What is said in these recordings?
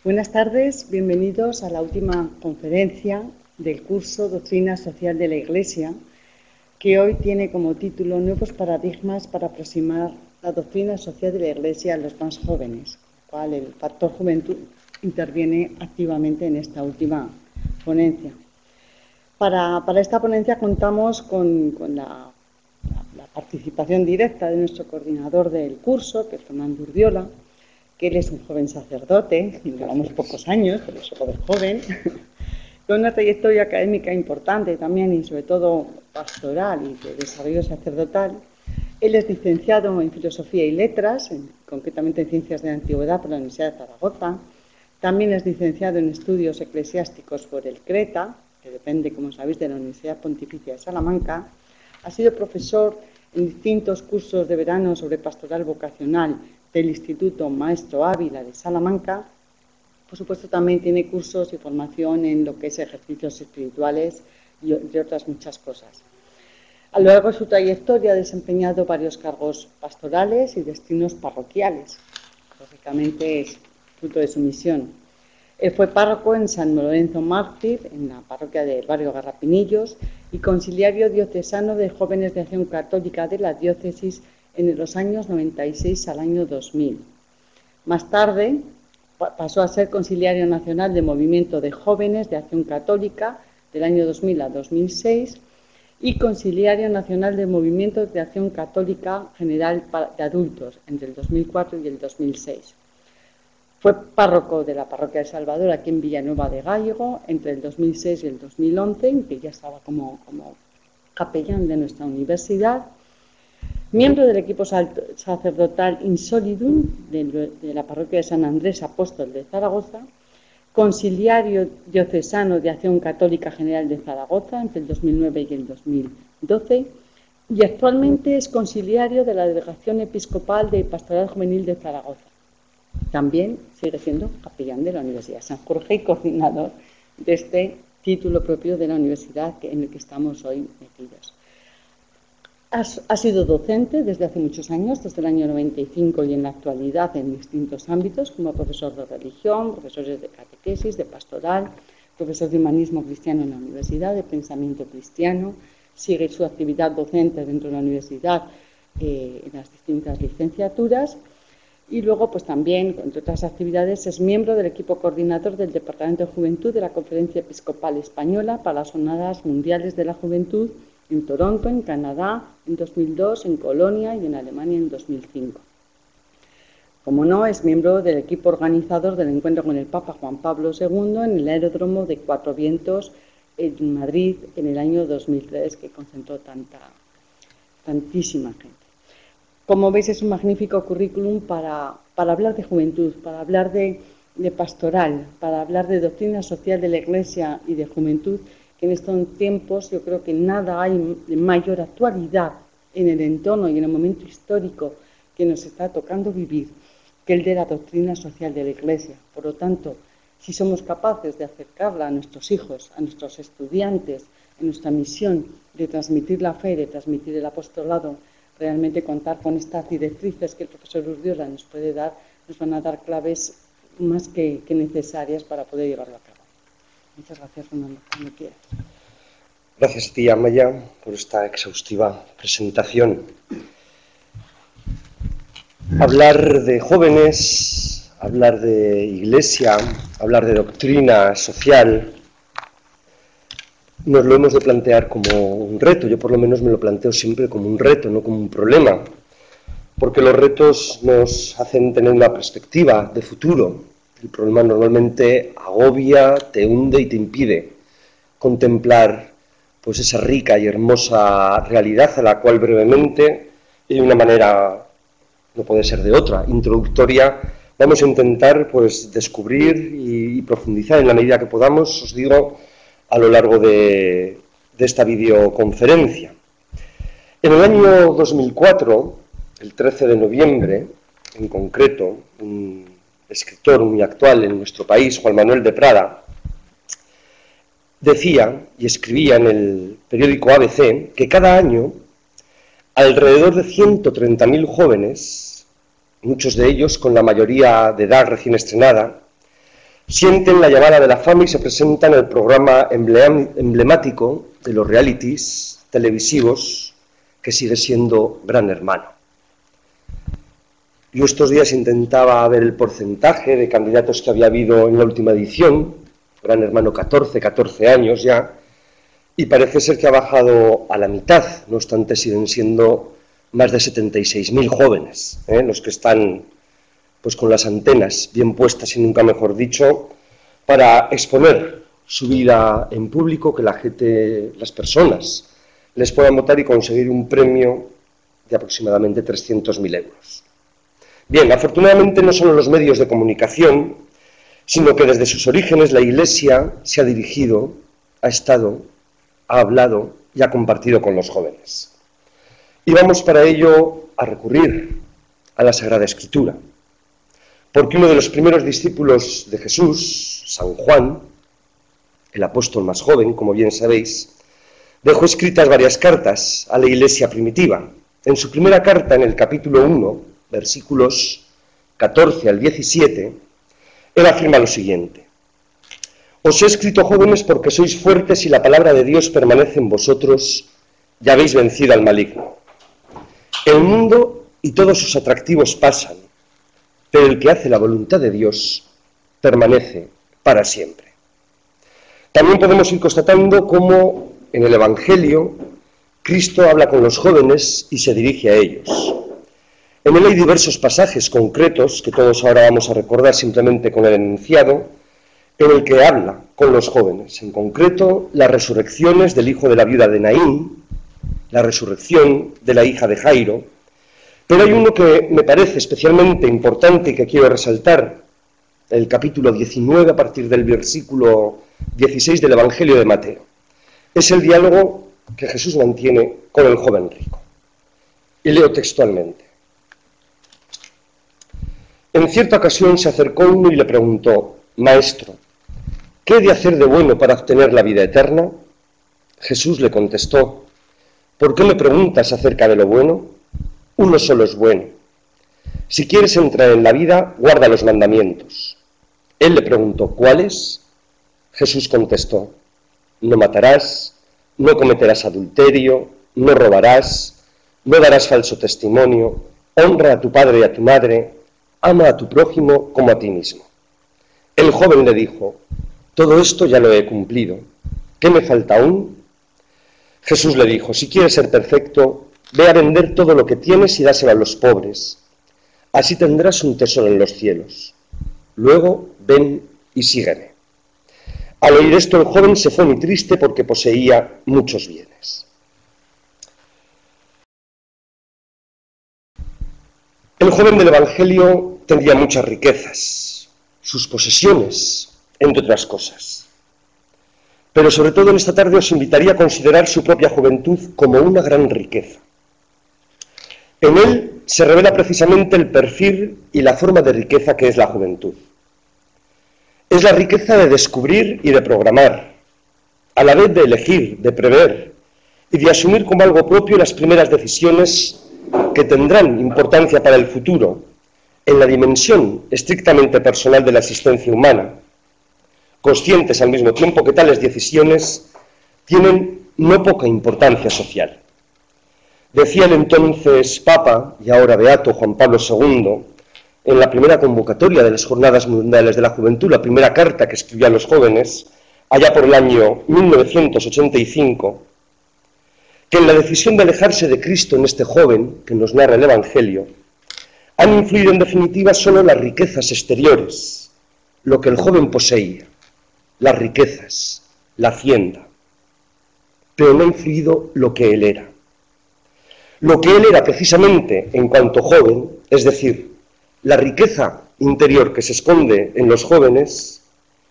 Buenas tardes, bienvenidos a la última conferencia del curso Doctrina Social de la Iglesia, que hoy tiene como título Nuevos paradigmas para aproximar la doctrina social de la Iglesia a los más jóvenes, con lo cual el factor juventud interviene activamente en esta última ponencia. Para esta ponencia contamos con la participación directa de nuestro coordinador del curso, que es Fernando Urdiola, que él es un joven sacerdote, llevamos pocos años, pero es joven joven, con una trayectoria académica importante también y sobre todo pastoral y de desarrollo sacerdotal. Él es licenciado en Filosofía y Letras, concretamente en Ciencias de la Antigüedad por la Universidad de Zaragoza. También es licenciado en Estudios Eclesiásticos por el CRETA, que depende, como sabéis, de la Universidad Pontificia de Salamanca. Ha sido profesor en distintos cursos de verano sobre pastoral vocacional del Instituto Maestro Ávila de Salamanca. Por supuesto, también tiene cursos y formación en lo que es ejercicios espirituales y entre otras muchas cosas. A lo largo de su trayectoria ha desempeñado varios cargos pastorales y destinos parroquiales. Lógicamente es fruto de su misión. Él fue párroco en San Lorenzo Mártir, en la parroquia del barrio Garrapinillos, y conciliario diocesano de Jóvenes de Acción Católica de la diócesis en los años 96 al año 2000. Más tarde pasó a ser conciliario nacional de Movimiento de Jóvenes de Acción Católica del año 2000 a 2006 y conciliario nacional de Movimiento de Acción Católica General de Adultos entre el 2004 y el 2006. Fue párroco de la parroquia de Salvador aquí en Villanueva de Gállego entre el 2006 y el 2011, en que ya estaba como capellán de nuestra universidad. Miembro del equipo sacerdotal Insolidum de la parroquia de San Andrés Apóstol de Zaragoza, conciliario diocesano de Acción Católica General de Zaragoza entre el 2009 y el 2012 y actualmente es conciliario de la Delegación Episcopal de Pastoral Juvenil de Zaragoza. También sigue siendo capellán de la Universidad de San Jorge y coordinador de este título propio de la universidad en el que estamos hoy metidos. Ha sido docente desde hace muchos años, desde el año 95 y en la actualidad en distintos ámbitos, como profesor de religión, profesores de catequesis, de pastoral, profesor de humanismo cristiano en la universidad, de pensamiento cristiano. Sigue su actividad docente dentro de la universidad en las distintas licenciaturas. Y luego, pues también, entre otras actividades, es miembro del equipo coordinador del Departamento de Juventud de la Conferencia Episcopal Española para las Jornadas Mundiales de la Juventud en Toronto, en Canadá, en 2002, en Colonia y en Alemania en 2005. Como no, es miembro del equipo organizador del encuentro con el Papa Juan Pablo II en el aeródromo de Cuatro Vientos en Madrid en el año 2003, que concentró tantísima gente. Como veis, es un magnífico currículum para hablar de juventud, para hablar de pastoral, para hablar de doctrina social de la Iglesia y de juventud, que en estos tiempos yo creo que nada hay de mayor actualidad en el entorno y en el momento histórico que nos está tocando vivir que el de la doctrina social de la Iglesia. Por lo tanto, si somos capaces de acercarla a nuestros hijos, a nuestros estudiantes, en nuestra misión de transmitir la fe, de transmitir el apostolado, realmente contar con estas directrices que el profesor Urdiola nos puede dar, nos van a dar claves más que necesarias para poder llevarlo a cabo. Muchas gracias, Fernando, cuando quieras. Gracias a ti, Amaya, por esta exhaustiva presentación. Hablar de jóvenes, hablar de iglesia, hablar de doctrina social, nos lo hemos de plantear como un reto. Yo por lo menos me lo planteo siempre como un reto, no como un problema, porque los retos nos hacen tener una perspectiva de futuro. El problema normalmente agobia, te hunde y te impide contemplar pues esa rica y hermosa realidad a la cual brevemente y de una manera, no puede ser de otra, introductoria, vamos a intentar pues descubrir y profundizar en la medida que podamos, os digo, a lo largo de esta videoconferencia. En el año 2004, el 13 de noviembre, en concreto, un escritor muy actual en nuestro país, Juan Manuel de Prada, decía y escribía en el periódico ABC que cada año alrededor de 130.000 jóvenes, muchos de ellos con la mayoría de edad recién estrenada, sienten la llamada de la fama y se presentan en el programa emblemático de los realities televisivos que sigue siendo Gran Hermano. Yo estos días intentaba ver el porcentaje de candidatos que había habido en la última edición, Gran Hermano 14 años ya, y parece ser que ha bajado a la mitad, no obstante siguen siendo más de 76.000 jóvenes, los que están pues con las antenas bien puestas y nunca mejor dicho, para exponer su vida en público, que la gente, las personas, les puedan votar y conseguir un premio de aproximadamente 300.000 euros. Bien, afortunadamente no solo los medios de comunicación, sino que desde sus orígenes la Iglesia se ha dirigido, ha estado, ha hablado y ha compartido con los jóvenes. Y vamos para ello a recurrir a la Sagrada Escritura, porque uno de los primeros discípulos de Jesús, San Juan, el apóstol más joven, como bien sabéis, dejó escritas varias cartas a la Iglesia primitiva. En su primera carta, en el capítulo 1, versículos 14 al 17, él afirma lo siguiente: os he escrito, jóvenes, porque sois fuertes y la palabra de Dios permanece en vosotros y habéis vencido al maligno. El mundo y todos sus atractivos pasan, pero el que hace la voluntad de Dios permanece para siempre. También podemos ir constatando cómo en el Evangelio Cristo habla con los jóvenes y se dirige a ellos. En él hay diversos pasajes concretos que todos ahora vamos a recordar simplemente con el enunciado, en el que habla con los jóvenes, en concreto las resurrecciones del hijo de la viuda de Naín, la resurrección de la hija de Jairo, pero hay uno que me parece especialmente importante y que quiero resaltar, el capítulo 19 a partir del versículo 16 del Evangelio de Mateo. Es el diálogo que Jesús mantiene con el joven rico. Y leo textualmente. En cierta ocasión se acercó uno y le preguntó: Maestro, ¿qué he de hacer de bueno para obtener la vida eterna? Jesús le contestó: ¿por qué me preguntas acerca de lo bueno? Uno solo es bueno. Si quieres entrar en la vida, guarda los mandamientos. Él le preguntó: ¿cuáles? Jesús contestó: no matarás, no cometerás adulterio, no robarás, no darás falso testimonio, honra a tu padre y a tu madre, ama a tu prójimo como a ti mismo. El joven le dijo: todo esto ya lo he cumplido. ¿Qué me falta aún? Jesús le dijo: si quieres ser perfecto, ve a vender todo lo que tienes y dáselo a los pobres. Así tendrás un tesoro en los cielos. Luego ven y sígueme. Al oír esto, el joven se fue muy triste porque poseía muchos bienes. El joven del Evangelio tendría muchas riquezas, sus posesiones, entre otras cosas. Pero sobre todo en esta tarde os invitaría a considerar su propia juventud como una gran riqueza. En él se revela precisamente el perfil y la forma de riqueza que es la juventud. Es la riqueza de descubrir y de programar, a la vez de elegir, de prever y de asumir como algo propio las primeras decisiones que tendrán importancia para el futuro en la dimensión estrictamente personal de la existencia humana, conscientes al mismo tiempo que tales decisiones tienen no poca importancia social. Decía el entonces Papa y ahora Beato Juan Pablo II, en la primera convocatoria de las Jornadas Mundiales de la Juventud, la primera carta que escribió a los jóvenes, allá por el año 1985, que en la decisión de alejarse de Cristo en este joven que nos narra el Evangelio, han influido en definitiva solo las riquezas exteriores, lo que el joven poseía, las riquezas, la hacienda, pero no ha influido lo que él era. Lo que él era precisamente en cuanto joven, es decir, la riqueza interior que se esconde en los jóvenes,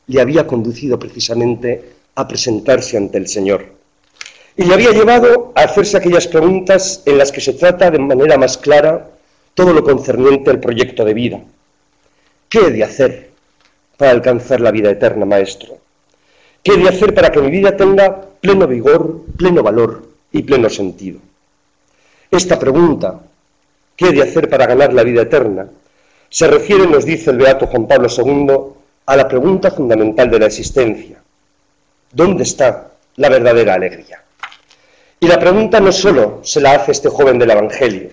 le había conducido precisamente a presentarse ante el Señor. Y le había llevado a hacerse aquellas preguntas en las que se trata de manera más clara todo lo concerniente al proyecto de vida. ¿Qué he de hacer para alcanzar la vida eterna, Maestro? ¿Qué he de hacer para que mi vida tenga pleno vigor, pleno valor y pleno sentido? Esta pregunta, ¿qué he de hacer para ganar la vida eterna?, se refiere, nos dice el Beato Juan Pablo II, a la pregunta fundamental de la existencia: ¿dónde está la verdadera alegría? Y la pregunta no solo se la hace este joven del Evangelio,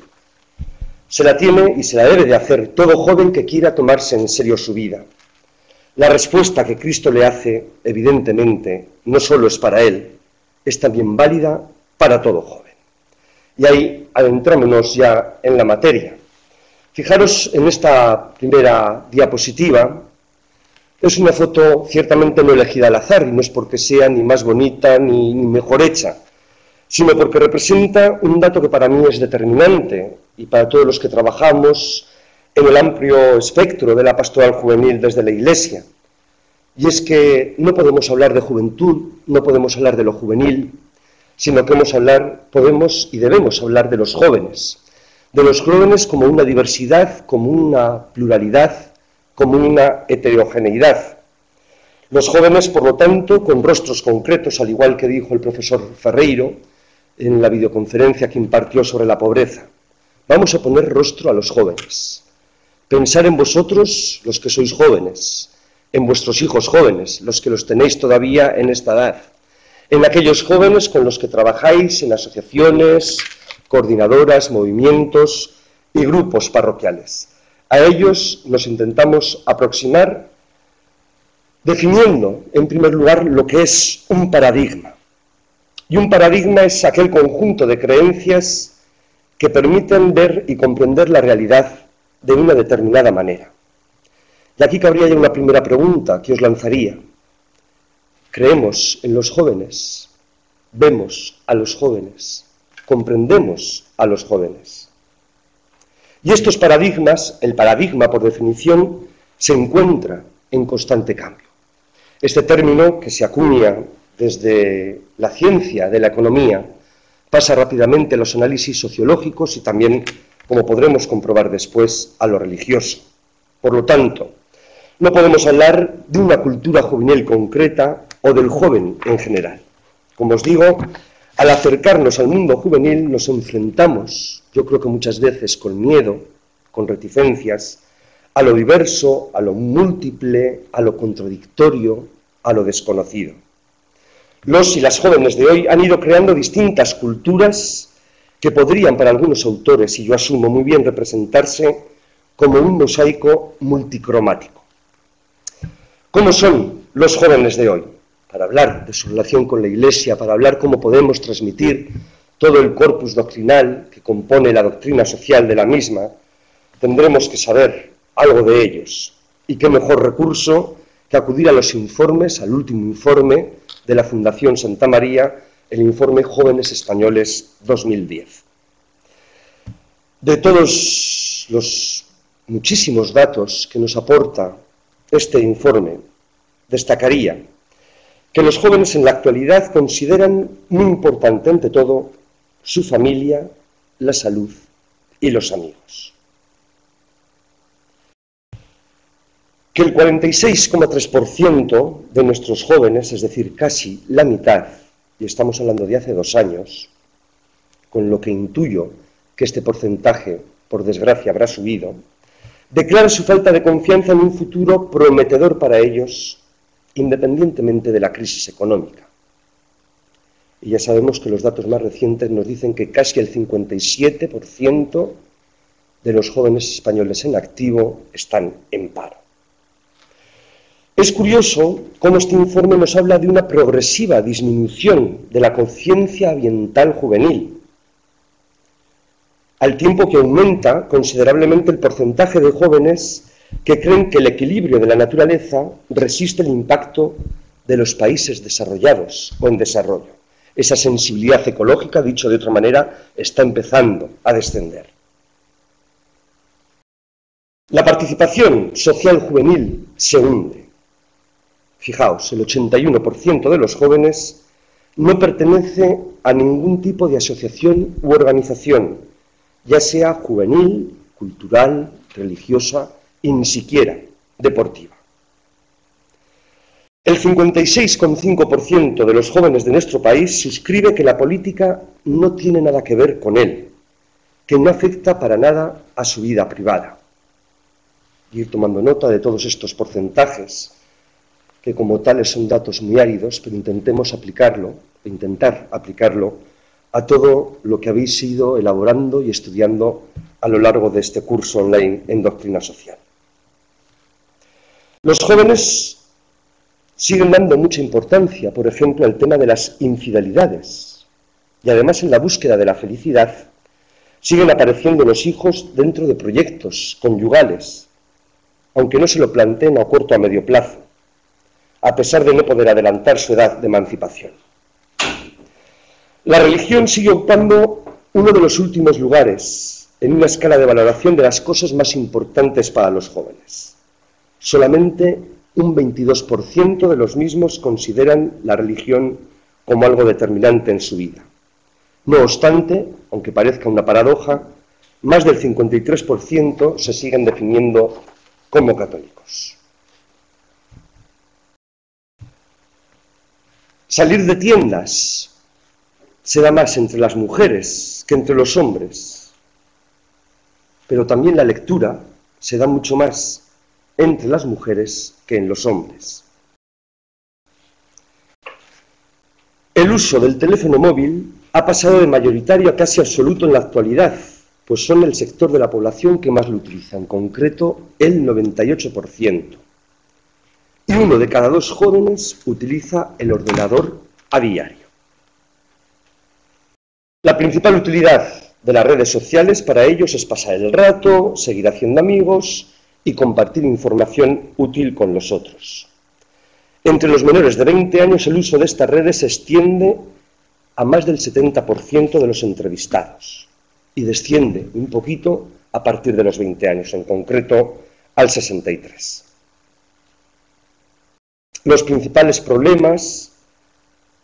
se la tiene y se la debe de hacer todo joven que quiera tomarse en serio su vida. La respuesta que Cristo le hace, evidentemente, no solo es para él, es también válida para todo joven. Y ahí adentrémonos ya en la materia. Fijaros en esta primera diapositiva. Es una foto ciertamente no elegida al azar, y no es porque sea ni más bonita ni mejor hecha, sino porque representa un dato que para mí es determinante, y para todos los que trabajamos en el amplio espectro de la pastoral juvenil desde la Iglesia. Y es que no podemos hablar de juventud, no podemos hablar de lo juvenil, sino que podemos y debemos hablar de los jóvenes como una diversidad, como una pluralidad, como una heterogeneidad. Los jóvenes, por lo tanto, con rostros concretos, al igual que dijo el profesor Ferreiro en la videoconferencia que impartió sobre la pobreza. Vamos a poner rostro a los jóvenes. Pensar en vosotros, los que sois jóvenes, en vuestros hijos jóvenes, los que los tenéis todavía en esta edad, en aquellos jóvenes con los que trabajáis en asociaciones, coordinadoras, movimientos y grupos parroquiales. A ellos nos intentamos aproximar definiendo, en primer lugar, lo que es un paradigma. Y un paradigma es aquel conjunto de creencias que permiten ver y comprender la realidad de una determinada manera. Y aquí cabría ya una primera pregunta que os lanzaría. ¿Creemos en los jóvenes? ¿Vemos a los jóvenes? ¿Comprendemos a los jóvenes? Y estos paradigmas, el paradigma por definición, se encuentra en constante cambio. Este término, que se acuña desde la ciencia de la economía, pasa rápidamente a los análisis sociológicos y también, como podremos comprobar después, a lo religioso. Por lo tanto, no podemos hablar de una cultura juvenil concreta o del joven en general. Como os digo, al acercarnos al mundo juvenil nos enfrentamos, yo creo que muchas veces con miedo, con reticencias, a lo diverso, a lo múltiple, a lo contradictorio, a lo desconocido. Los y las jóvenes de hoy han ido creando distintas culturas que podrían para algunos autores, y yo asumo muy bien, representarse como un mosaico multicromático. ¿Cómo son los jóvenes de hoy? Para hablar de su relación con la Iglesia, para hablar cómo podemos transmitir todo el corpus doctrinal que compone la doctrina social de la misma, tendremos que saber algo de ellos. Y qué mejor recurso que acudir a los informes, al último informe de la Fundación Santa María, el informe Jóvenes Españoles 2010. De todos los muchísimos datos que nos aporta este informe, destacaría que los jóvenes en la actualidad consideran muy importante, ante todo, su familia, la salud y los amigos. Que el 46,3% de nuestros jóvenes, es decir, casi la mitad, y estamos hablando de hace 2 años, con lo que intuyo que este porcentaje, por desgracia, habrá subido, declara su falta de confianza en un futuro prometedor para ellos, independientemente de la crisis económica. Y ya sabemos que los datos más recientes nos dicen que casi el 57% de los jóvenes españoles en activo están en paro. Es curioso cómo este informe nos habla de una progresiva disminución de la conciencia ambiental juvenil, al tiempo que aumenta considerablemente el porcentaje de jóvenes que creen que el equilibrio de la naturaleza resiste el impacto de los países desarrollados o en desarrollo. Esa sensibilidad ecológica, dicho de otra manera, está empezando a descender. La participación social juvenil se hunde. Fijaos, el 81% de los jóvenes no pertenece a ningún tipo de asociación u organización, ya sea juvenil, cultural, religiosa y ni siquiera deportiva. El 56,5% de los jóvenes de nuestro país suscribe que la política no tiene nada que ver con él, que no afecta para nada a su vida privada. Ir tomando nota de todos estos porcentajes que como tales son datos muy áridos, pero intentar aplicarlo a todo lo que habéis ido elaborando y estudiando a lo largo de este curso online en Doctrina Social. Los jóvenes siguen dando mucha importancia, por ejemplo, al tema de las infidelidades, y además en la búsqueda de la felicidad siguen apareciendo los hijos dentro de proyectos conyugales, aunque no se lo planteen a corto o a medio plazo, a pesar de no poder adelantar su edad de emancipación. La religión sigue ocupando uno de los últimos lugares en una escala de valoración de las cosas más importantes para los jóvenes. Solamente un 22% de los mismos consideran la religión como algo determinante en su vida. No obstante, aunque parezca una paradoja, más del 53% se siguen definiendo como católicos. Salir de tiendas se da más entre las mujeres que entre los hombres, pero también la lectura se da mucho más entre las mujeres que en los hombres. El uso del teléfono móvil ha pasado de mayoritario a casi absoluto en la actualidad, pues son el sector de la población que más lo utiliza, en concreto el 98%. Y 1 de cada 2 jóvenes utiliza el ordenador a diario. La principal utilidad de las redes sociales para ellos es pasar el rato, seguir haciendo amigos y compartir información útil con los otros. Entre los menores de 20 años el uso de estas redes se extiende a más del 70% de los entrevistados y desciende un poquito a partir de los 20 años, en concreto al 63%. Los principales problemas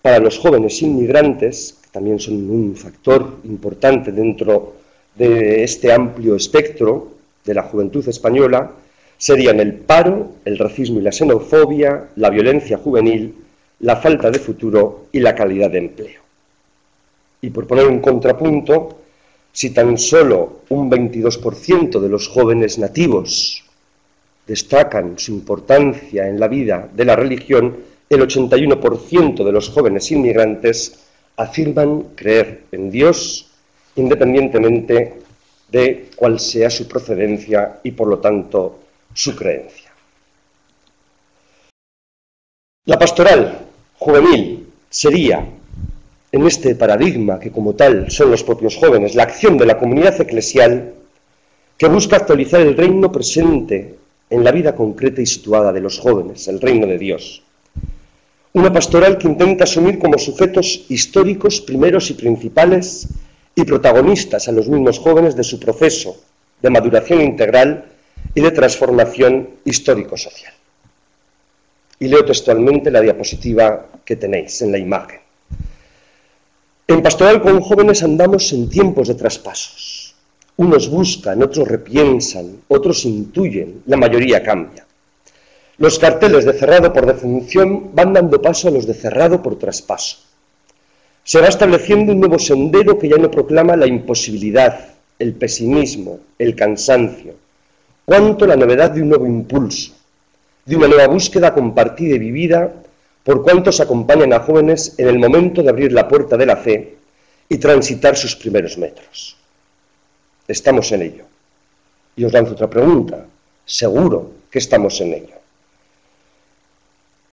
para los jóvenes inmigrantes, que también son un factor importante dentro de este amplio espectro de la juventud española, serían el paro, el racismo y la xenofobia, la violencia juvenil, la falta de futuro y la calidad de empleo. Y por poner un contrapunto, si tan solo un 22% de los jóvenes nativos destacan su importancia en la vida de la religión, el 81% de los jóvenes inmigrantes afirman creer en Dios independientemente de cuál sea su procedencia y, por lo tanto, su creencia. La pastoral juvenil sería, en este paradigma que como tal son los propios jóvenes, la acción de la comunidad eclesial que busca actualizar el reino presente en la vida concreta y situada de los jóvenes, el reino de Dios. Una pastoral que intenta asumir como sujetos históricos primeros y principales y protagonistas a los mismos jóvenes de su proceso de maduración integral y de transformación histórico-social. Y leo textualmente la diapositiva que tenéis en la imagen. En pastoral con jóvenes andamos en tiempos de traspasos. Unos buscan, otros repiensan, otros intuyen, la mayoría cambia. Los carteles de cerrado por definición van dando paso a los de cerrado por traspaso. Se va estableciendo un nuevo sendero que ya no proclama la imposibilidad, el pesimismo, el cansancio, cuanto la novedad de un nuevo impulso, de una nueva búsqueda compartida y vivida por cuantos acompañan a jóvenes en el momento de abrir la puerta de la fe y transitar sus primeros metros. Estamos en ello. Y os lanzo otra pregunta. Seguro que estamos en ello.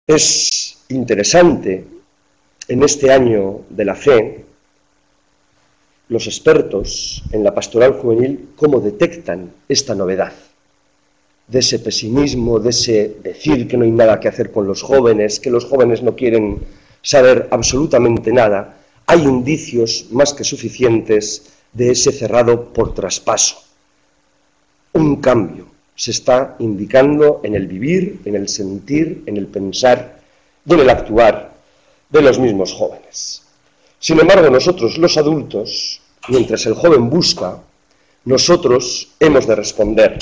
Es interesante, en este año de la fe, los expertos en la pastoral juvenil, cómo detectan esta novedad, de ese pesimismo, de ese decir que no hay nada que hacer con los jóvenes, que los jóvenes no quieren saber absolutamente nada. Hay indicios más que suficientes de ese cerrado por traspaso. Un cambio se está indicando en el vivir, en el sentir, en el pensar y en el actuar de los mismos jóvenes. Sin embargo, nosotros los adultos, mientras el joven busca, nosotros hemos de responder.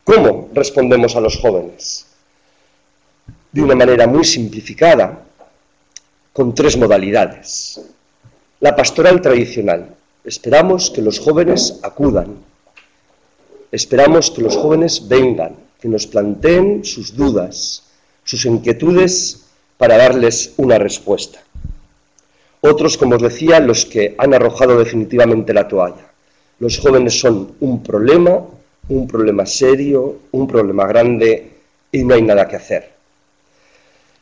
¿Cómo respondemos a los jóvenes? De una manera muy simplificada, con 3 modalidades. La pastoral tradicional. Esperamos que los jóvenes acudan. Esperamos que los jóvenes vengan, que nos planteen sus dudas, sus inquietudes para darles una respuesta. Otros, como os decía, los que han arrojado definitivamente la toalla. Los jóvenes son un problema serio, un problema grande y no hay nada que hacer.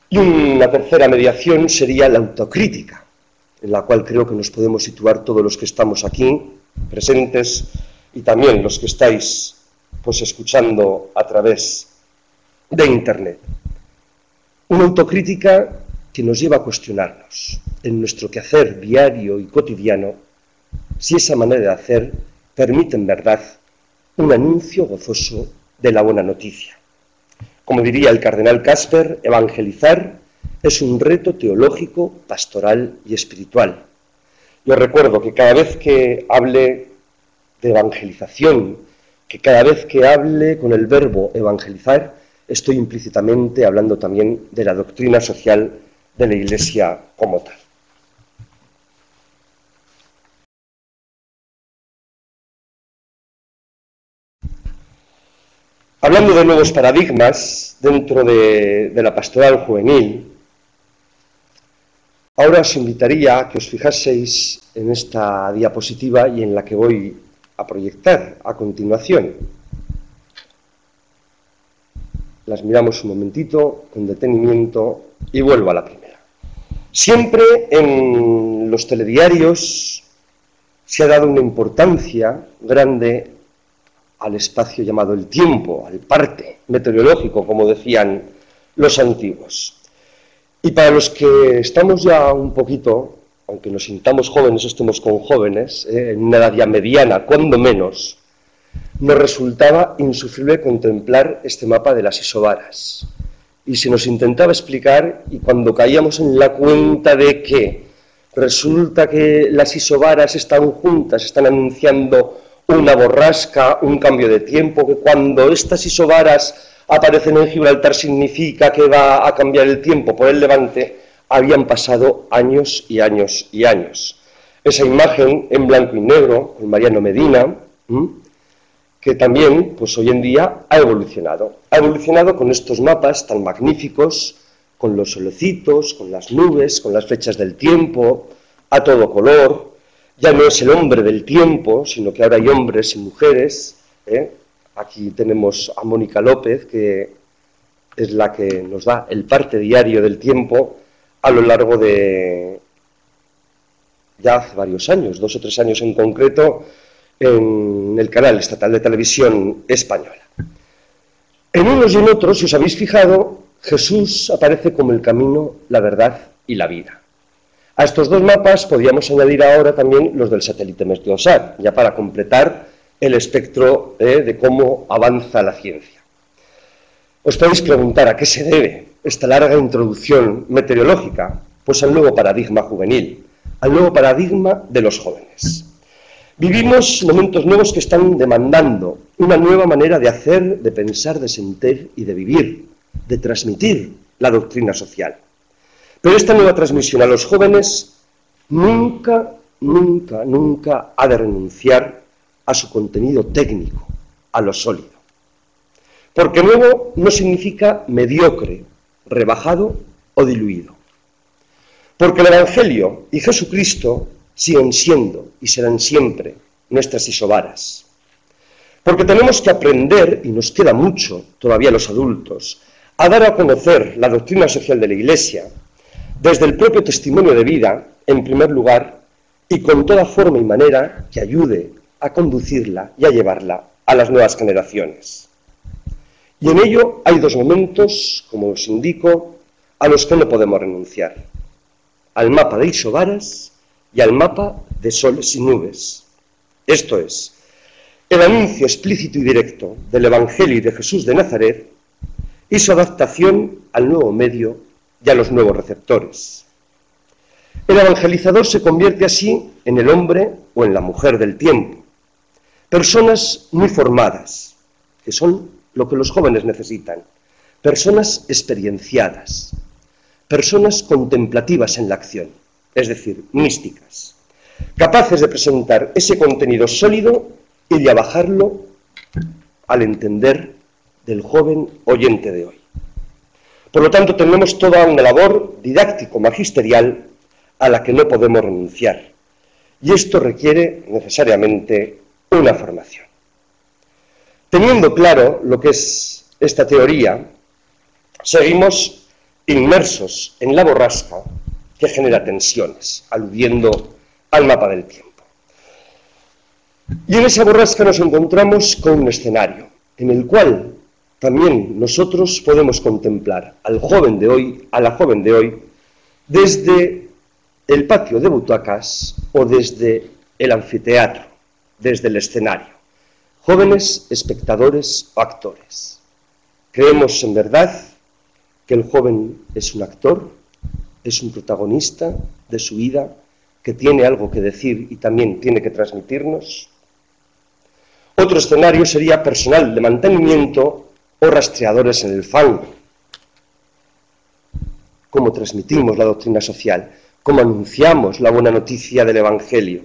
Y una tercera mediación sería la autocrítica, en la cual creo que nos podemos situar todos los que estamos aquí presentes y también los que estáis pues escuchando a través de Internet. Una autocrítica que nos lleva a cuestionarnos en nuestro quehacer diario y cotidiano si esa manera de hacer permite en verdad un anuncio gozoso de la buena noticia. Como diría el cardenal Casper, evangelizar es un reto teológico, pastoral y espiritual. Yo recuerdo que cada vez que hable de evangelización, que cada vez que hable con el verbo evangelizar, estoy implícitamente hablando también de la doctrina social de la Iglesia como tal. Hablando de nuevos paradigmas dentro de la pastoral juvenil, ahora os invitaría a que os fijaseis en esta diapositiva y en la que voy a proyectar a continuación. Las miramos un momentito con detenimiento y vuelvo a la primera. Siempre en los telediarios se ha dado una importancia grande al espacio llamado el tiempo, al parte meteorológico, como decían los antiguos. Y para los que estamos ya un poquito, aunque nos sintamos jóvenes, estemos con jóvenes, en una edad ya mediana, cuando menos, nos resultaba insufrible contemplar este mapa de las isobaras. Y se nos intentaba explicar, y cuando caíamos en la cuenta de que resulta que las isobaras están juntas, están anunciando una borrasca, un cambio de tiempo, que cuando estas isobaras aparecen en Gibraltar significa que va a cambiar el tiempo por el levante, habían pasado años y años y años. Esa imagen en blanco y negro, con Mariano Medina, que también, pues hoy en día, ha evolucionado con estos mapas tan magníficos, con los solecitos, con las nubes, con las fechas del tiempo, a todo color. Ya no es el hombre del tiempo, sino que ahora hay hombres y mujeres. Aquí tenemos a Mónica López, que es la que nos da el parte diario del tiempo a lo largo de ya hace varios años, 2 o 3 años en concreto, en el canal estatal de televisión española. En unos y en otros, si os habéis fijado, Jesús aparece como el camino, la verdad y la vida. A estos 2 mapas podríamos añadir ahora también los del satélite Meteosat, ya para completar el espectro de cómo avanza la ciencia. Os podéis preguntar a qué se debe esta larga introducción meteorológica. Pues al nuevo paradigma juvenil, al nuevo paradigma de los jóvenes. Vivimos momentos nuevos que están demandando una nueva manera de hacer, de pensar, de sentir y de vivir, de transmitir la doctrina social. Pero esta nueva transmisión a los jóvenes nunca ha de renunciar a su contenido técnico, a lo sólido. Porque nuevo no significa mediocre, rebajado o diluido. Porque el Evangelio y Jesucristo siguen siendo y serán siempre nuestras isobaras. Porque tenemos que aprender, y nos queda mucho todavía los adultos, a dar a conocer la doctrina social de la Iglesia desde el propio testimonio de vida, en primer lugar, y con toda forma y manera que ayude a conducirla y a llevarla a las nuevas generaciones. Y en ello hay 2 momentos, como os indico, a los que no podemos renunciar: al mapa de isobaras y al mapa de soles y nubes. Esto es, el anuncio explícito y directo del Evangelio y de Jesús de Nazaret y su adaptación al nuevo medio y a los nuevos receptores. El evangelizador se convierte así en el hombre o en la mujer del tiempo. Personas muy formadas, que son lo que los jóvenes necesitan. Personas experienciadas. Personas contemplativas en la acción, es decir, místicas. Capaces de presentar ese contenido sólido y de abajarlo al entender del joven oyente de hoy. Por lo tanto, tenemos toda una labor didáctico-magisterial a la que no podemos renunciar. Y esto requiere necesariamente una formación. Teniendo claro lo que es esta teoría, seguimos inmersos en la borrasca que genera tensiones, aludiendo al mapa del tiempo. Y en esa borrasca nos encontramos con un escenario en el cual también nosotros podemos contemplar al joven de hoy, a la joven de hoy, desde el patio de butacas o desde el anfiteatro, desde el escenario. Jóvenes espectadores o actores. Creemos en verdad que el joven es un actor, es un protagonista de su vida, que tiene algo que decir y también tiene que transmitirnos. Otro escenario sería personal de mantenimiento o rastreadores en el fango. ¿Cómo transmitimos la doctrina social? ¿Cómo anunciamos la buena noticia del Evangelio?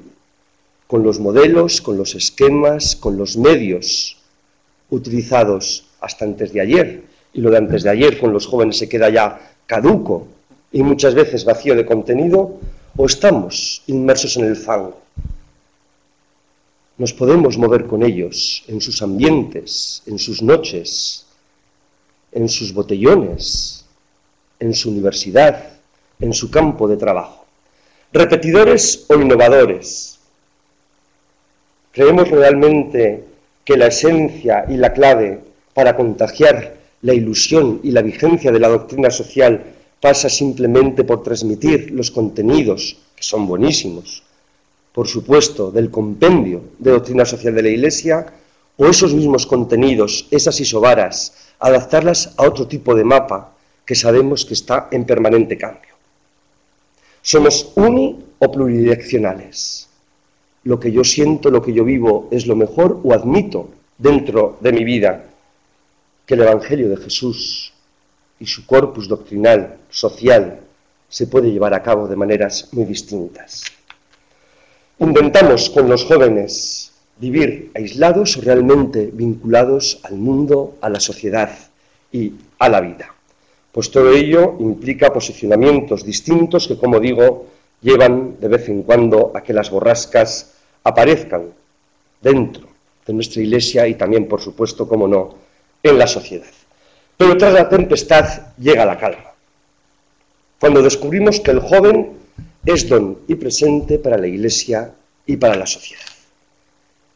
Con los modelos, con los esquemas, con los medios utilizados hasta antes de ayer. Y lo de antes de ayer con los jóvenes se queda ya caduco y muchas veces vacío de contenido, o estamos inmersos en el fango. Nos podemos mover con ellos en sus ambientes, en sus noches, en sus botellones, en su universidad, en su campo de trabajo. Repetidores o innovadores. ¿Creemos realmente que la esencia y la clave para contagiar la ilusión y la vigencia de la doctrina social pasa simplemente por transmitir los contenidos, que son buenísimos, por supuesto, del compendio de doctrina social de la Iglesia, o esos mismos contenidos, esas isobaras, adaptarlas a otro tipo de mapa que sabemos que está en permanente cambio? Somos uni o pluridireccionales. Lo que yo siento, lo que yo vivo es lo mejor, o admito dentro de mi vida que el Evangelio de Jesús y su corpus doctrinal, social, se puede llevar a cabo de maneras muy distintas. Intentamos con los jóvenes vivir aislados o realmente vinculados al mundo, a la sociedad y a la vida. Pues todo ello implica posicionamientos distintos que, como digo, llevan de vez en cuando a que las borrascas aparezcan dentro de nuestra Iglesia y también, por supuesto, como no, en la sociedad. Pero tras la tempestad llega la calma. Cuando descubrimos que el joven es don y presente para la Iglesia y para la sociedad.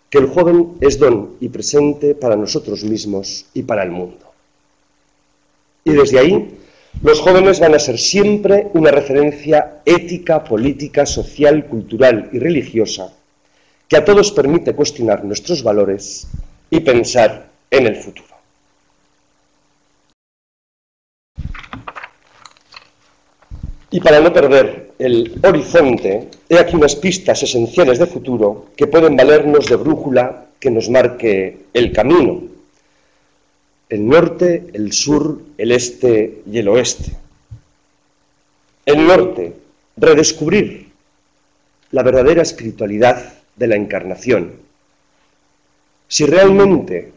Que el joven es don y presente para nosotros mismos y para el mundo. Y desde ahí, los jóvenes van a ser siempre una referencia ética, política, social, cultural y religiosa que a todos permite cuestionar nuestros valores y pensar en el futuro. Y para no perder el horizonte, he aquí unas pistas esenciales de futuro que pueden valernos de brújula que nos marque el camino. El norte, el sur, el este y el oeste. El norte, redescubrir la verdadera espiritualidad de la encarnación. Si realmente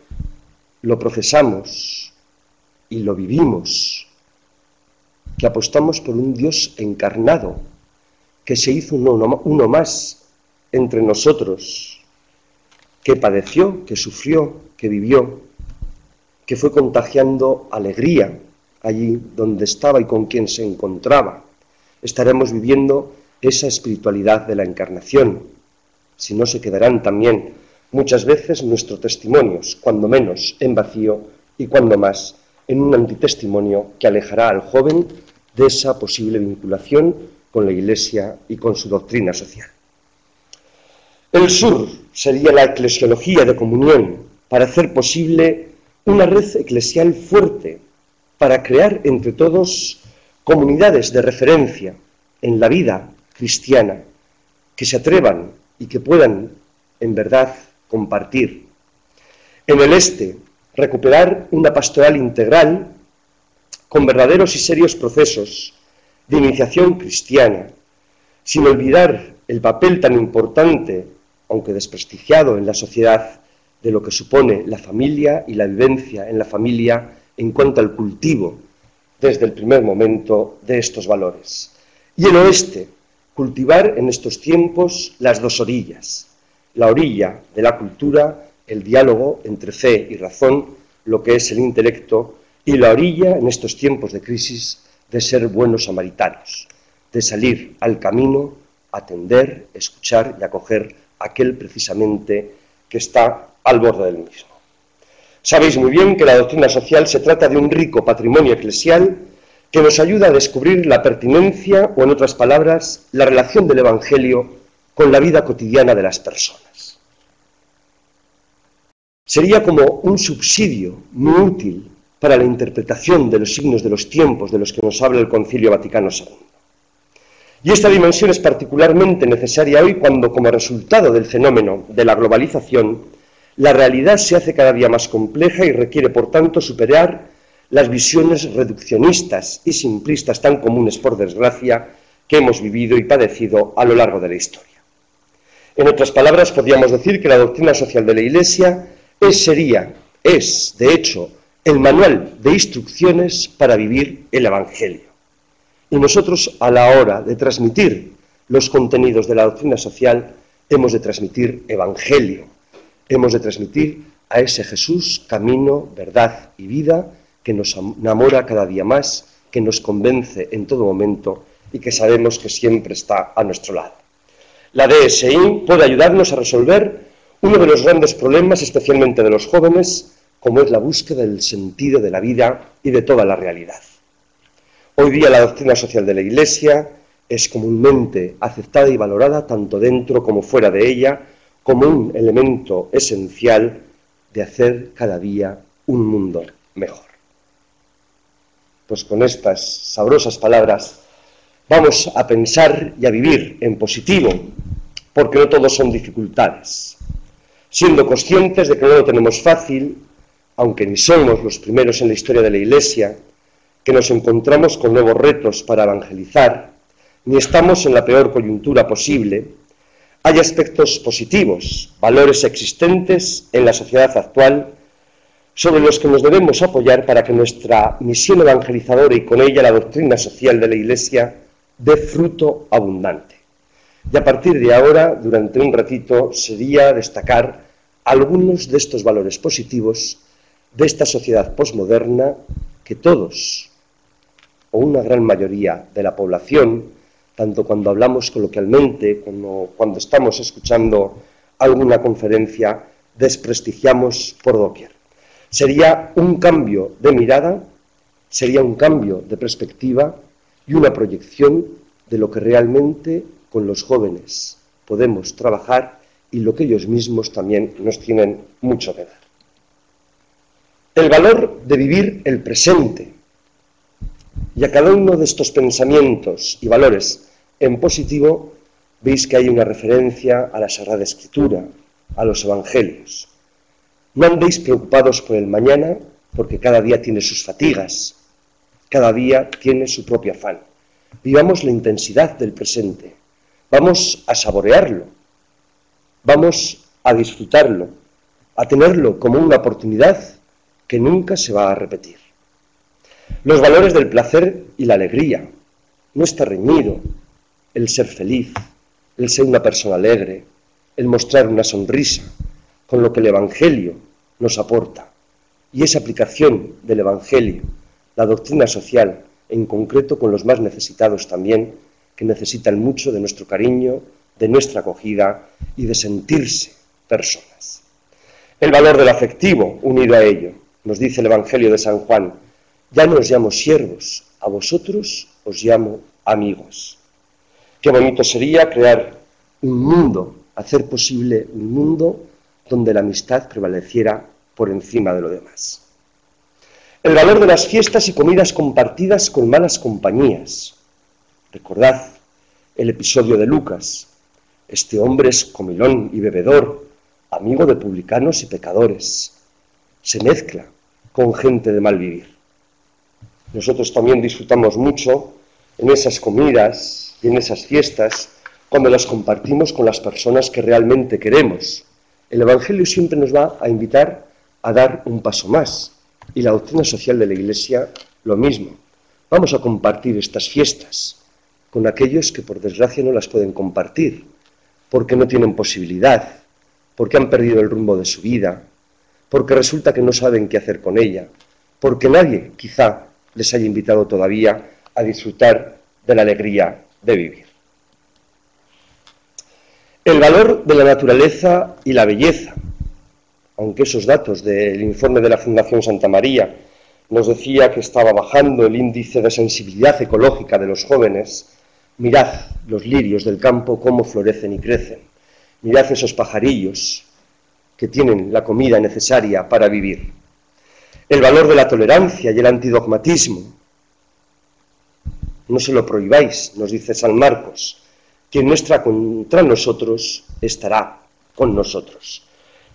lo procesamos y lo vivimos, que apostamos por un Dios encarnado, que se hizo uno más entre nosotros, que padeció, que sufrió, que vivió, que fue contagiando alegría allí donde estaba y con quien se encontraba. Estaremos viviendo esa espiritualidad de la encarnación, si no se quedarán también muchas veces nuestros testimonios, cuando menos en vacío y cuando más en un antitestimonio que alejará al joven de esa posible vinculación con la Iglesia y con su doctrina social. El sur sería la eclesiología de comunión para hacer posible una red eclesial fuerte, para crear entre todos comunidades de referencia en la vida cristiana que se atrevan y que puedan, en verdad, compartir. En el este, recuperar una pastoral integral con verdaderos y serios procesos de iniciación cristiana, sin olvidar el papel tan importante, aunque desprestigiado en la sociedad, de lo que supone la familia y la vivencia en la familia en cuanto al cultivo desde el primer momento de estos valores. Y el oeste, cultivar en estos tiempos las dos orillas, la orilla de la cultura, el diálogo entre fe y razón, lo que es el intelecto, y la orilla, en estos tiempos de crisis, de ser buenos samaritanos, de salir al camino, atender, escuchar y acoger a aquel precisamente que está al borde del mismo. Sabéis muy bien que la doctrina social se trata de un rico patrimonio eclesial que nos ayuda a descubrir la pertinencia, o en otras palabras, la relación del Evangelio con la vida cotidiana de las personas. Sería como un subsidio muy útil para la interpretación de los signos de los tiempos de los que nos habla el Concilio Vaticano II. Y esta dimensión es particularmente necesaria hoy cuando, como resultado del fenómeno de la globalización, la realidad se hace cada día más compleja y requiere, por tanto, superar las visiones reduccionistas y simplistas tan comunes, por desgracia, que hemos vivido y padecido a lo largo de la historia. En otras palabras, podríamos decir que la doctrina social de la Iglesia es, de hecho, el manual de instrucciones para vivir el Evangelio. Y nosotros, a la hora de transmitir los contenidos de la doctrina social, hemos de transmitir Evangelio, hemos de transmitir a ese Jesús, camino, verdad y vida, que nos enamora cada día más, que nos convence en todo momento y que sabemos que siempre está a nuestro lado. La DSI puede ayudarnos a resolver uno de los grandes problemas, especialmente de los jóvenes, como es la búsqueda del sentido de la vida y de toda la realidad. Hoy día la doctrina social de la Iglesia es comúnmente aceptada y valorada tanto dentro como fuera de ella como un elemento esencial de hacer cada día un mundo mejor. Pues con estas sabrosas palabras vamos a pensar y a vivir en positivo, porque no todos son dificultades. Siendo conscientes de que no lo tenemos fácil, aunque ni somos los primeros en la historia de la Iglesia, que nos encontramos con nuevos retos para evangelizar, ni estamos en la peor coyuntura posible, hay aspectos positivos, valores existentes en la sociedad actual, sobre los que nos debemos apoyar para que nuestra misión evangelizadora y con ella la doctrina social de la Iglesia dé fruto abundante. Y a partir de ahora, durante un ratito, sería destacar algunos de estos valores positivos de esta sociedad posmoderna que todos, o una gran mayoría de la población, tanto cuando hablamos coloquialmente como cuando estamos escuchando alguna conferencia, desprestigiamos por doquier. Sería un cambio de mirada, sería un cambio de perspectiva y una proyección de lo que realmente con los jóvenes podemos trabajar y lo que ellos mismos también nos tienen mucho que dar. El valor de vivir el presente. Y a cada uno de estos pensamientos y valores en positivo, veis que hay una referencia a la Sagrada Escritura, a los Evangelios. No andéis preocupados por el mañana, porque cada día tiene sus fatigas, cada día tiene su propio afán. Vivamos la intensidad del presente, vamos a saborearlo, vamos a disfrutarlo, a tenerlo como una oportunidad que nunca se va a repetir. Los valores del placer y la alegría, no estar reñido, el ser feliz, el ser una persona alegre, el mostrar una sonrisa, con lo que el Evangelio nos aporta. Y esa aplicación del Evangelio, la doctrina social, en concreto con los más necesitados también, que necesitan mucho de nuestro cariño, de nuestra acogida y de sentirse personas. El valor del afectivo unido a ello, nos dice el Evangelio de San Juan, ya no os llamo siervos, a vosotros os llamo amigos. Qué bonito sería crear un mundo, hacer posible un mundo donde la amistad prevaleciera por encima de lo demás. El valor de las fiestas y comidas compartidas con malas compañías. Recordad el episodio de Lucas. Este hombre es comilón y bebedor, amigo de publicanos y pecadores. Se mezcla con gente de mal vivir. Nosotros también disfrutamos mucho en esas comidas y en esas fiestas cuando las compartimos con las personas que realmente queremos. El Evangelio siempre nos va a invitar a dar un paso más y la doctrina social de la Iglesia lo mismo. Vamos a compartir estas fiestas con aquellos que por desgracia no las pueden compartir, porque no tienen posibilidad, porque han perdido el rumbo de su vida, porque resulta que no saben qué hacer con ella, porque nadie quizá les haya invitado todavía a disfrutar de la alegría de vivir. El valor de la naturaleza y la belleza, aunque esos datos del informe de la Fundación Santa María nos decía que estaba bajando el índice de sensibilidad ecológica de los jóvenes, mirad los lirios del campo cómo florecen y crecen, mirad esos pajarillos que tienen la comida necesaria para vivir. El valor de la tolerancia y el antidogmatismo. No se lo prohibáis, nos dice San Marcos. Quien no está contra nosotros, estará con nosotros.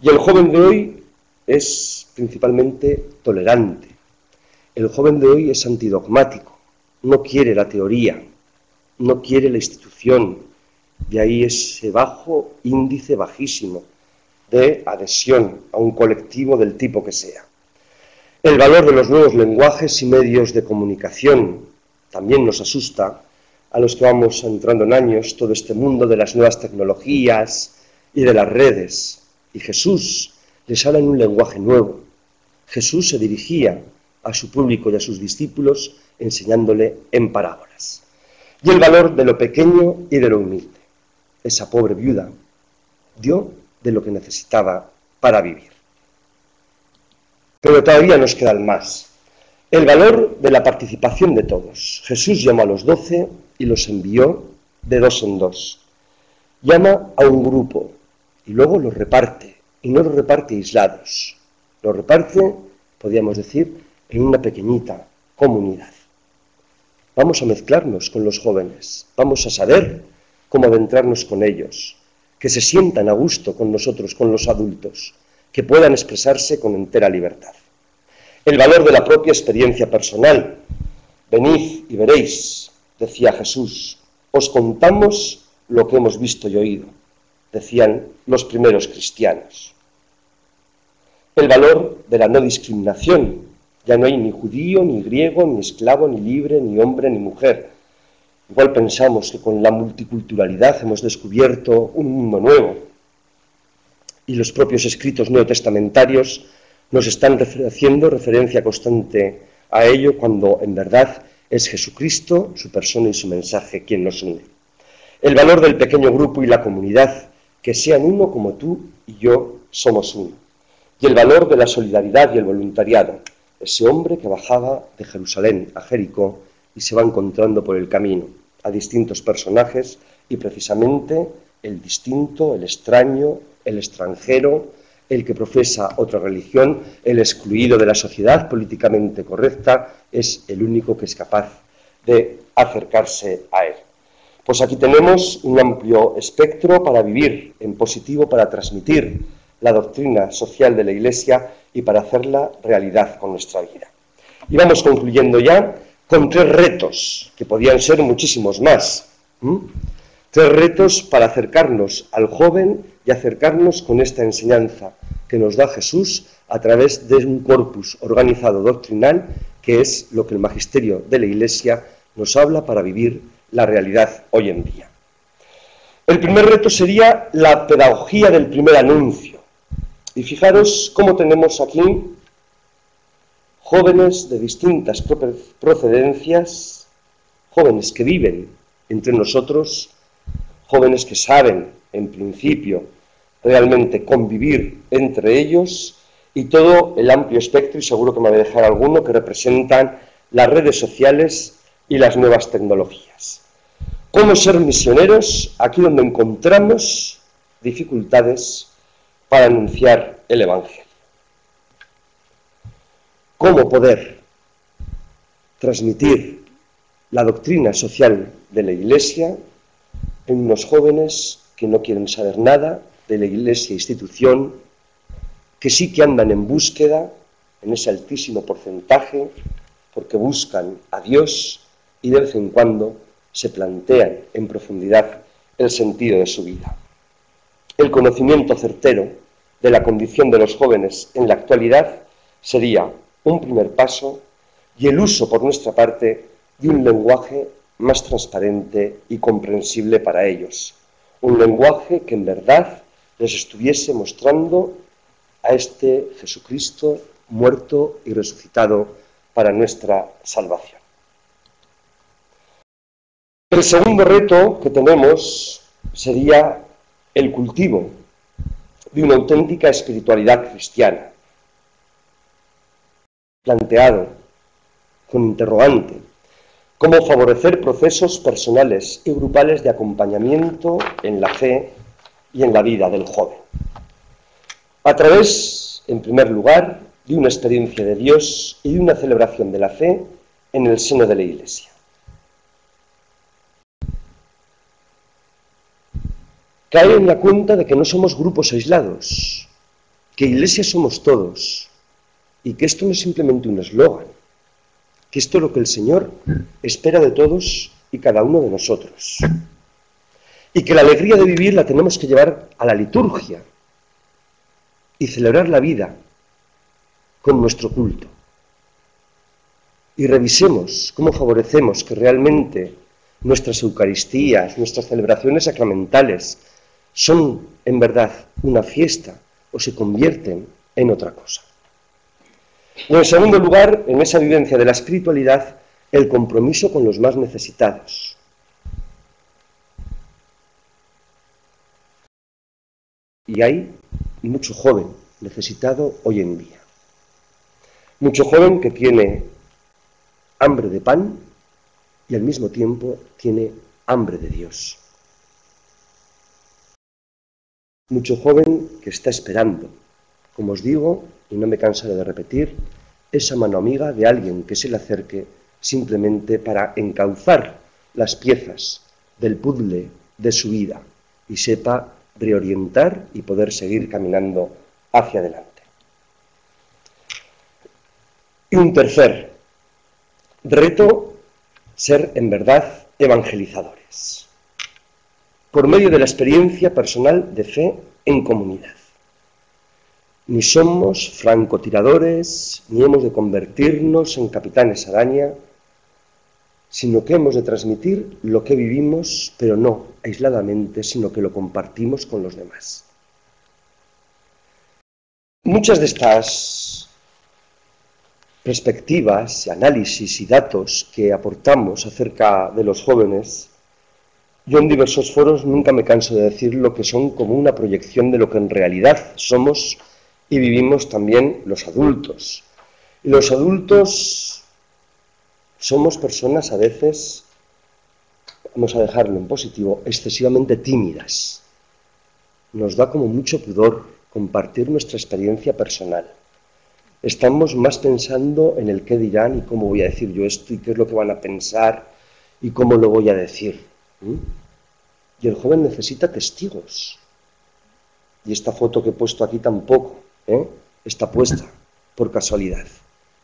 Y el joven de hoy es principalmente tolerante. El joven de hoy es antidogmático, no quiere la teoría, no quiere la institución. De ahí ese bajo índice bajísimo de adhesión a un colectivo del tipo que sea. El valor de los nuevos lenguajes y medios de comunicación también nos asusta a los que vamos entrando en años, todo este mundo de las nuevas tecnologías y de las redes. Y Jesús les habla en un lenguaje nuevo. Jesús se dirigía a su público y a sus discípulos enseñándole en parábolas. Y el valor de lo pequeño y de lo humilde. Esa pobre viuda dio de lo que necesitaba para vivir. Pero todavía nos queda el más. El valor de la participación de todos. Jesús llamó a los 12 y los envió de 2 en 2. Llama a un grupo y luego los reparte. Y no los reparte aislados. Los reparte, podríamos decir, en una pequeñita comunidad. Vamos a mezclarnos con los jóvenes. Vamos a saber cómo adentrarnos con ellos. Que se sientan a gusto con nosotros, con los adultos. Que puedan expresarse con entera libertad. El valor de la propia experiencia personal. Venid y veréis, decía Jesús, os contamos lo que hemos visto y oído, decían los primeros cristianos. El valor de la no discriminación. Ya no hay ni judío, ni griego, ni esclavo, ni libre, ni hombre, ni mujer. Igual pensamos que con la multiculturalidad hemos descubierto un mundo nuevo. Y los propios escritos neotestamentarios nos están haciendo referencia constante a ello cuando en verdad es Jesucristo, su persona y su mensaje quien nos une. El valor del pequeño grupo y la comunidad, que sean uno como tú y yo somos uno. Y el valor de la solidaridad y el voluntariado, ese hombre que bajaba de Jerusalén a Jericó y se va encontrando por el camino a distintos personajes y precisamente el distinto, el extraño, el extranjero, el que profesa otra religión, el excluido de la sociedad políticamente correcta, es el único que es capaz de acercarse a él. Pues aquí tenemos un amplio espectro para vivir en positivo, para transmitir la doctrina social de la Iglesia y para hacerla realidad con nuestra vida. Y vamos concluyendo ya con 3 retos, que podían ser muchísimos más. 3 retos para acercarnos al joven y acercarnos con esta enseñanza que nos da Jesús a través de un corpus organizado doctrinal, que es lo que el magisterio de la Iglesia nos habla para vivir la realidad hoy en día. El primer reto sería la pedagogía del primer anuncio. Y fijaros cómo tenemos aquí jóvenes de distintas procedencias, jóvenes que viven entre nosotros, jóvenes que saben, en principio, realmente convivir entre ellos, y todo el amplio espectro, y seguro que me voy a dejar alguno, que representan las redes sociales y las nuevas tecnologías. ¿Cómo ser misioneros aquí donde encontramos dificultades para anunciar el Evangelio? ¿Cómo poder transmitir la doctrina social de la Iglesia en unos jóvenes que no quieren saber nada de la Iglesia institución, que sí que andan en búsqueda, en ese altísimo porcentaje, porque buscan a Dios y de vez en cuando se plantean en profundidad el sentido de su vida? El conocimiento certero de la condición de los jóvenes en la actualidad sería un primer paso, y el uso por nuestra parte y un lenguaje más transparente y comprensible para ellos. Un lenguaje que en verdad les estuviese mostrando a este Jesucristo muerto y resucitado para nuestra salvación. El segundo reto que tenemos sería el cultivo de una auténtica espiritualidad cristiana, planteado con interrogante: cómo favorecer procesos personales y grupales de acompañamiento en la fe y en la vida del joven, a través, en primer lugar, de una experiencia de Dios y de una celebración de la fe en el seno de la Iglesia. Caer en la cuenta de que no somos grupos aislados, que Iglesia somos todos, y que esto no es simplemente un eslogan, que esto es lo que el Señor espera de todos y cada uno de nosotros. Y que la alegría de vivir la tenemos que llevar a la liturgia y celebrar la vida con nuestro culto. Y revisemos cómo favorecemos que realmente nuestras Eucaristías, nuestras celebraciones sacramentales, son en verdad una fiesta o se convierten en otra cosa. Y en segundo lugar, en esa vivencia de la espiritualidad, el compromiso con los más necesitados. Y hay mucho joven necesitado hoy en día. Mucho joven que tiene hambre de pan y al mismo tiempo tiene hambre de Dios. Mucho joven que está esperando, como os digo, y no me cansaré de repetir, esa mano amiga de alguien que se le acerque simplemente para encauzar las piezas del puzzle de su vida y sepa reorientar y poder seguir caminando hacia adelante. Y un tercer reto, ser en verdad evangelizadores, por medio de la experiencia personal de fe en comunidad. Ni somos francotiradores, ni hemos de convertirnos en capitanes araña, sino que hemos de transmitir lo que vivimos, pero no aisladamente, sino que lo compartimos con los demás. Muchas de estas perspectivas, análisis y datos que aportamos acerca de los jóvenes, yo en diversos foros nunca me canso de decir lo que son como una proyección de lo que en realidad somos y vivimos también los adultos. Y los adultos somos personas a veces, vamos a dejarlo en positivo, excesivamente tímidas. Nos da como mucho pudor compartir nuestra experiencia personal. Estamos más pensando en el qué dirán y cómo voy a decir yo esto y qué es lo que van a pensar y cómo lo voy a decir. Y el joven necesita testigos. Y esta foto que he puesto aquí tampoco está puesta por casualidad,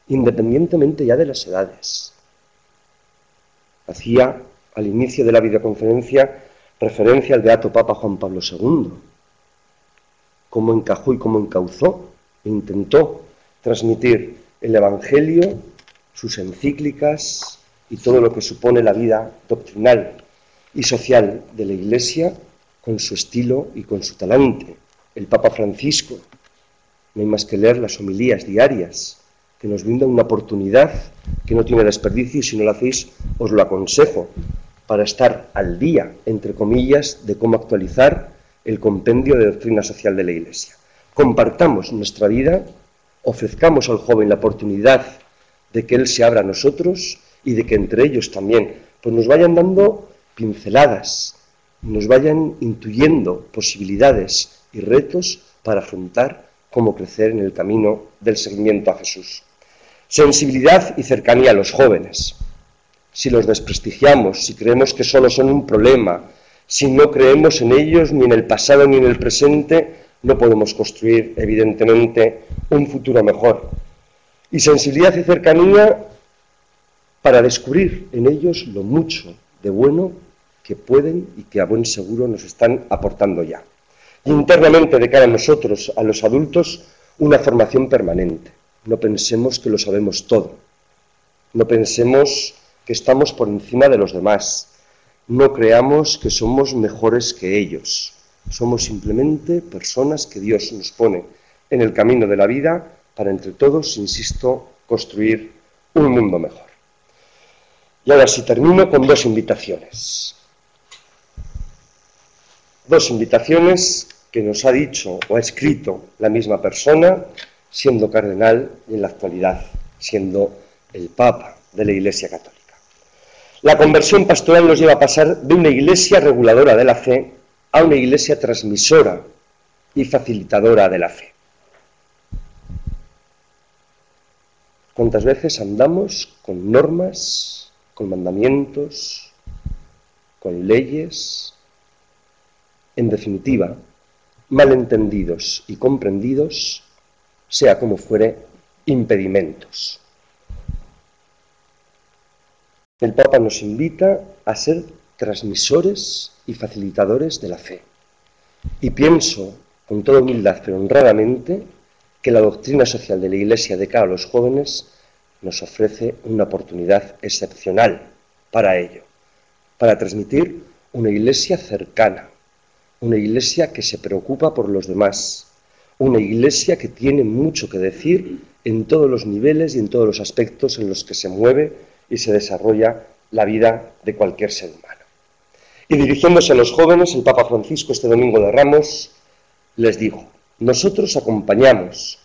independientemente ya de las edades. Hacía al inicio de la videoconferencia referencia al beato Papa Juan Pablo II, cómo encajó y cómo encauzó e intentó transmitir el Evangelio, sus encíclicas y todo lo que supone la vida doctrinal y social de la Iglesia con su estilo y con su talante. El Papa Francisco, no hay más que leer las homilías diarias, que nos brindan una oportunidad que no tiene desperdicio y si no lo hacéis os lo aconsejo, para estar al día, entre comillas, de cómo actualizar el compendio de doctrina social de la Iglesia. Compartamos nuestra vida, ofrezcamos al joven la oportunidad de que él se abra a nosotros y de que entre ellos también pues nos vayan dando pinceladas, nos vayan intuyendo posibilidades y retos para afrontar cómo crecer en el camino del seguimiento a Jesús. Sensibilidad y cercanía a los jóvenes. Si los desprestigiamos, si creemos que solo son un problema, si no creemos en ellos ni en el pasado ni en el presente, no podemos construir, evidentemente, un futuro mejor. Y sensibilidad y cercanía para descubrir en ellos lo mucho de bueno que pueden y que a buen seguro nos están aportando ya. Y internamente, de cara a nosotros, a los adultos, una formación permanente. No pensemos que lo sabemos todo. No pensemos que estamos por encima de los demás. No creamos que somos mejores que ellos. Somos simplemente personas que Dios nos pone en el camino de la vida para entre todos, insisto, construir un mundo mejor. Y ahora sí termino con dos invitaciones. Dos invitaciones que nos ha dicho o ha escrito la misma persona, siendo cardenal y en la actualidad siendo el Papa de la Iglesia Católica. La conversión pastoral nos lleva a pasar de una iglesia reguladora de la fe a una iglesia transmisora y facilitadora de la fe. ¿Cuántas veces andamos con normas, con mandamientos, con leyes? En definitiva, malentendidos y comprendidos, sea como fuere, impedimentos. El Papa nos invita a ser transmisores y facilitadores de la fe. Y pienso, con toda humildad pero honradamente, que la doctrina social de la Iglesia de cara a los jóvenes nos ofrece una oportunidad excepcional para ello, para transmitir una Iglesia cercana, una Iglesia que se preocupa por los demás, una Iglesia que tiene mucho que decir en todos los niveles y en todos los aspectos en los que se mueve y se desarrolla la vida de cualquier ser humano. Y dirigiéndose a los jóvenes, el Papa Francisco este Domingo de Ramos les dijo: nosotros acompañamos,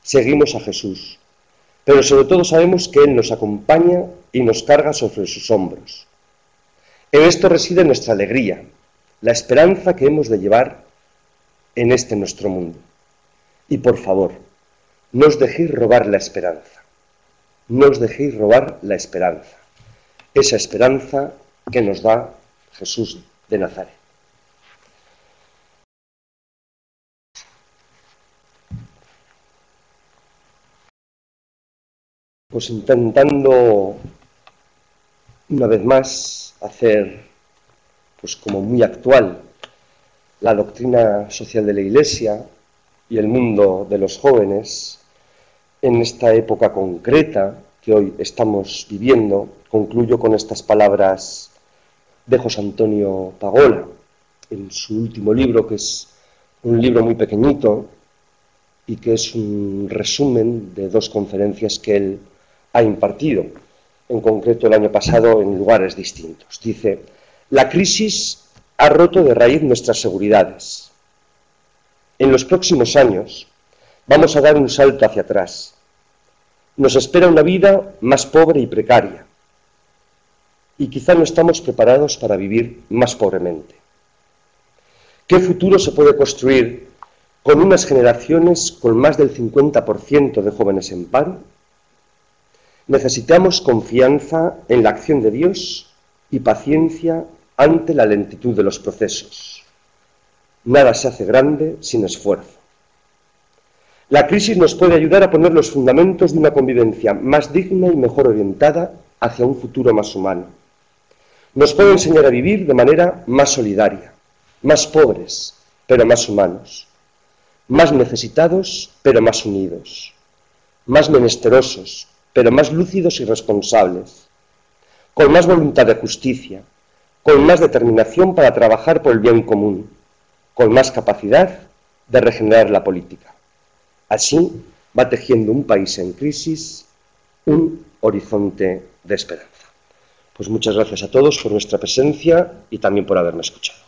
seguimos a Jesús, pero sobre todo sabemos que Él nos acompaña y nos carga sobre sus hombros. En esto reside nuestra alegría, la esperanza que hemos de llevar en este nuestro mundo. Y por favor, no os dejéis robar la esperanza, no os dejéis robar la esperanza, esa esperanza que nos da Jesús de Nazaret. Pues intentando una vez más hacer pues como muy actual la doctrina social de la Iglesia y el mundo de los jóvenes en esta época concreta que hoy estamos viviendo, concluyo con estas palabras de José Antonio Pagola en su último libro, que es un libro muy pequeñito y que es un resumen de dos conferencias que él ha impartido, en concreto el año pasado en lugares distintos. Dice: la crisis ha roto de raíz nuestras seguridades. En los próximos años vamos a dar un salto hacia atrás. Nos espera una vida más pobre y precaria, y quizá no estamos preparados para vivir más pobremente. ¿Qué futuro se puede construir con unas generaciones con más del 50% de jóvenes en paro? Necesitamos confianza en la acción de Dios y paciencia ante la lentitud de los procesos. Nada se hace grande sin esfuerzo. La crisis nos puede ayudar a poner los fundamentos de una convivencia más digna y mejor orientada hacia un futuro más humano. Nos puede enseñar a vivir de manera más solidaria, más pobres, pero más humanos, más necesitados, pero más unidos, más menesterosos, pero más lúcidos y responsables, con más voluntad de justicia, con más determinación para trabajar por el bien común, con más capacidad de regenerar la política. Así va tejiendo un país en crisis un horizonte de esperanza. Pues muchas gracias a todos por vuestra presencia y también por haberme escuchado.